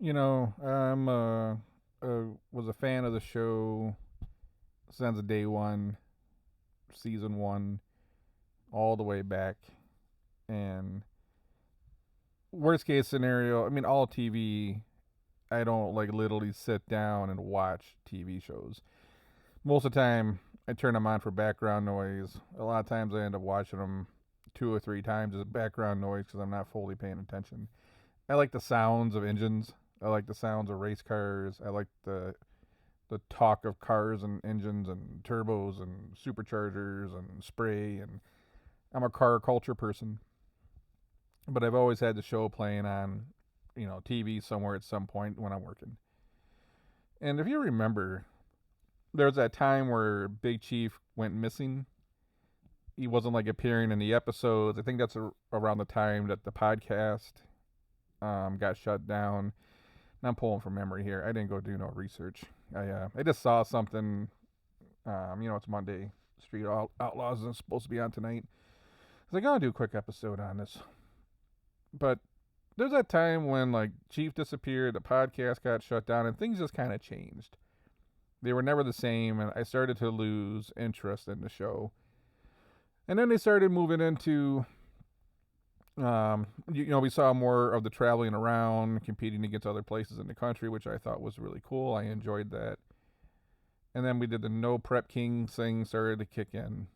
I'm was a fan of the show since day one, season one, all the way back. And worst case scenario, I mean, all TV. I don't like literally sit down and watch TV shows. Most of the time, I turn them on for background noise. A lot of times, I end up watching them two or three times as background noise because I'm not fully paying attention. I like the sounds of engines. I like the sounds of race cars. I like the talk of cars and engines and turbos and superchargers and spray, and I'm a car culture person. But I've always had the show playing on, TV somewhere at some point when I'm working. And if you remember, there was that time where Big Chief went missing. He wasn't like appearing in the episodes. I think that's around the time that the podcast got shut down. And I'm pulling from memory here. I didn't go do no research. I just saw something. It's Monday. Street Outlaws is supposed to be on tonight. I was like, I'll do a quick episode on this. But there's that time when like Chief disappeared, the podcast got shut down, and things just kind of changed. They were never the same, and I started to lose interest in the show. And then they started moving into, we saw more of the traveling around, competing against other places in the country, which I thought was really cool. I enjoyed that. And then we did the No Prep King thing started to kick in.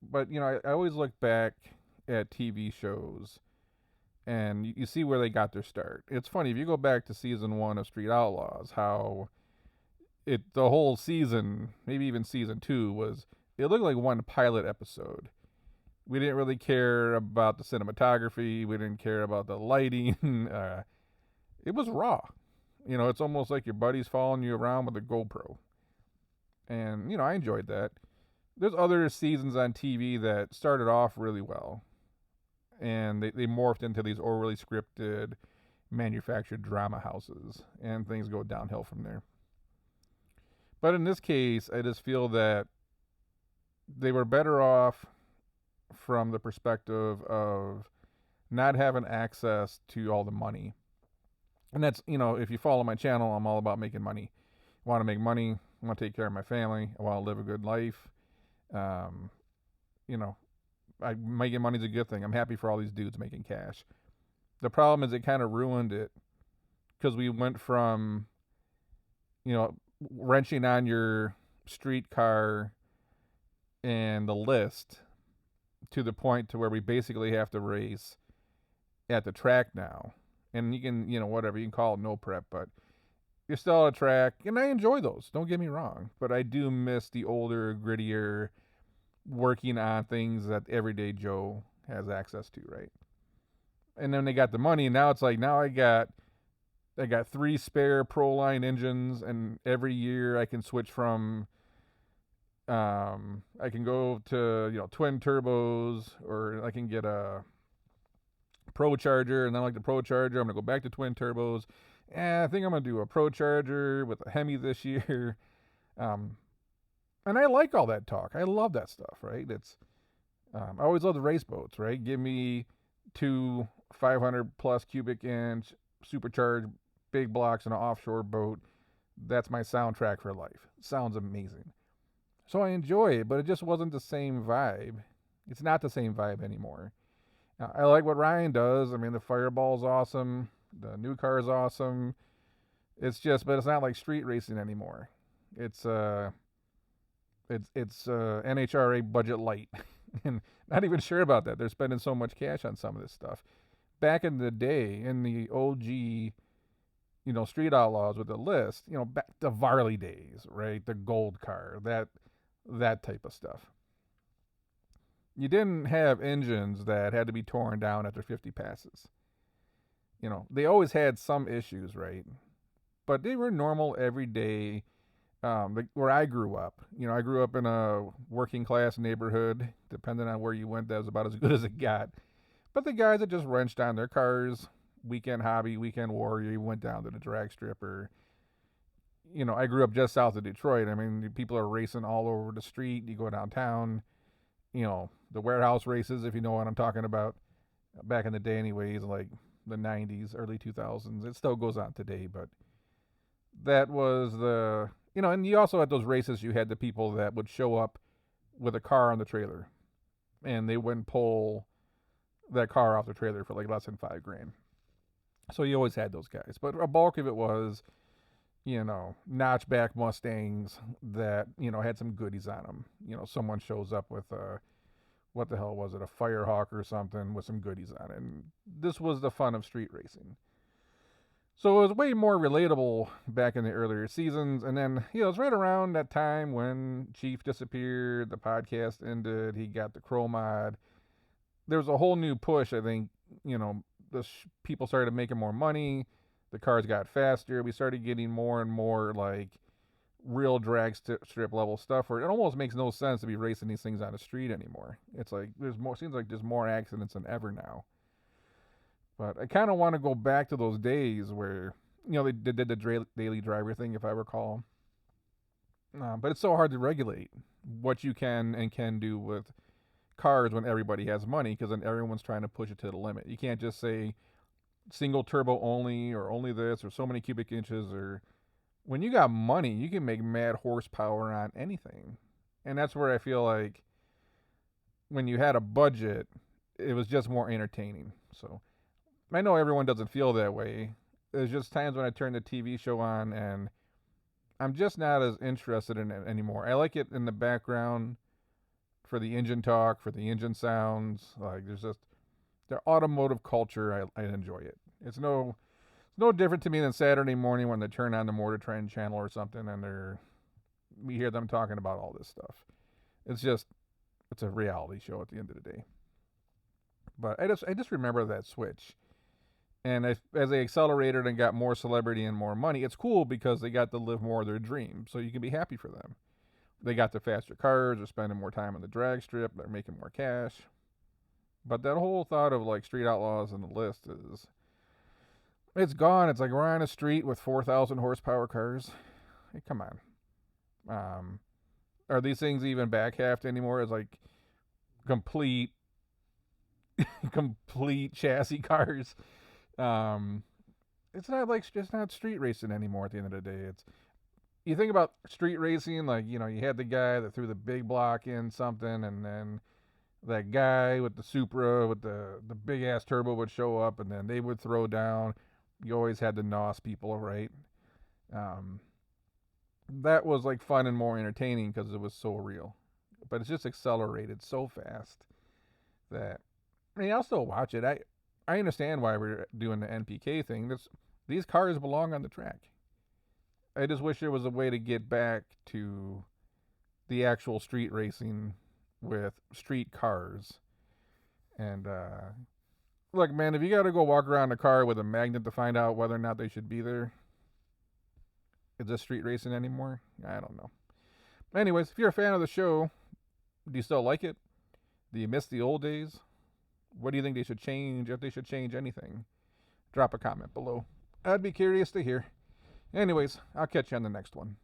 But, I always look back at TV shows and you see where they got their start. It's funny, if you go back to season one of Street Outlaws, how the whole season, maybe even season two, it looked like one pilot episode. We didn't really care about the cinematography. We didn't care about the lighting. It was raw. It's almost like your buddy's following you around with a GoPro. And, I enjoyed that. There's other seasons on TV that started off really well. And they morphed into these overly scripted, manufactured drama houses. And things go downhill from there. But in this case, I just feel that they were better off from the perspective of not having access to all the money. And that's, if you follow my channel, I'm all about making money. I want to make money. I want to take care of my family. I want to live a good life. Um, you know, making money is a good thing. I'm happy for all these dudes making cash. The problem is it kind of ruined it because we went from, wrenching on your street car and the list to the point to where we basically have to race at the track now. And you can, whatever, you can call it no prep, but you're still at a track. And I enjoy those, don't get me wrong. But I do miss the older, grittier, working on things that everyday Joe has access to, right? And then they got the money, and now it's like, now I got 3 spare Proline engines, and every year I can switch from I can go to twin turbos, or I can get a Pro Charger, and then like the Pro Charger, I'm gonna go back to twin turbos. And I think I'm gonna do a Pro Charger with a Hemi this year. Um, and I like all that talk. I love that stuff, right? I always love the race boats, right? Give me 2 500 plus cubic inch supercharged big blocks in an offshore boat. That's my soundtrack for life. Sounds amazing. So I enjoy it, but it just wasn't the same vibe. It's not the same vibe anymore. I like what Ryan does. I mean, the Fireball's awesome. The new car is awesome. But it's not like street racing anymore. It's NHRA budget light, and not even sure about that. They're spending so much cash on some of this stuff. Back in the day, in the OG, Street Outlaws with the list, back the Varley days, right? The gold car, that type of stuff. You didn't have engines that had to be torn down after 50 passes. They always had some issues, right? But they were normal everyday. Like where I grew up, I grew up in a working class neighborhood. Depending on where you went, that was about as good as it got. But the guys that just wrenched on their cars, weekend hobby, weekend warrior, you went down to the drag strip, or I grew up just south of Detroit. I mean, people are racing all over the street. You go downtown, the warehouse races, if you know what I'm talking about. Back in the day, anyways, like the 90s, early 2000s. It still goes on today, but that was and you also had those races, you had the people that would show up with a car on the trailer and they wouldn't pull that car off the trailer for like less than $5,000. So you always had those guys, but a bulk of it was, notchback Mustangs that, had some goodies on them. Someone shows up with what the hell was it, a Firehawk or something with some goodies on it. And this was the fun of street racing. So it was way more relatable back in the earlier seasons. And then, it was right around that time when Chief disappeared, the podcast ended, he got the Crow mod. There was a whole new push, I think, people started making more money. The cars got faster. We started getting more and more like real drag strip level stuff where it almost makes no sense to be racing these things on the street anymore. It's like seems like there's more accidents than ever now. But I kind of want to go back to those days where, they did the daily driver thing, if I recall. But it's so hard to regulate what you can and can do with cars when everybody has money, because then everyone's trying to push it to the limit. You can't just say single turbo only or only this or so many cubic inches. Or when you got money, you can make mad horsepower on anything. And that's where I feel like when you had a budget, it was just more entertaining. So I know everyone doesn't feel that way. There's just times when I turn the TV show on and I'm just not as interested in it anymore. I like it in the background for the engine talk, for the engine sounds. Like there's just their automotive culture. I enjoy it. It's no different to me than Saturday morning when they turn on the Motor Trend channel or something and we hear them talking about all this stuff. It's a reality show at the end of the day. But I just remember that switch. And as they accelerated and got more celebrity and more money, it's cool because they got to live more of their dream. So you can be happy for them. They got the faster cars, they're spending more time on the drag strip, they're making more cash. But that whole thought of like Street Outlaws on the list it's gone. It's like we're on a street with 4,000 horsepower cars. Hey, come on. Are these things even back halved anymore? It's like complete chassis cars. It's not like just not street racing anymore at the end of the day. You think about street racing, like, you had the guy that threw the big block in something, and then that guy with the Supra with the big ass turbo would show up, and then they would throw down. You always had the NOS people, right? That was like fun and more entertaining because it was so real. But it's just accelerated so fast that, I'll still watch it. I understand why we're doing the NPK thing. These cars belong on the track. I just wish there was a way to get back to the actual street racing with street cars. And look, man, if you got to go walk around a car with a magnet to find out whether or not they should be there, is this street racing anymore? I don't know. Anyways, if you're a fan of the show, do you still like it? Do you miss the old days? What do you think they should change, if they should change anything? Drop a comment below. I'd be curious to hear. Anyways, I'll catch you on the next one.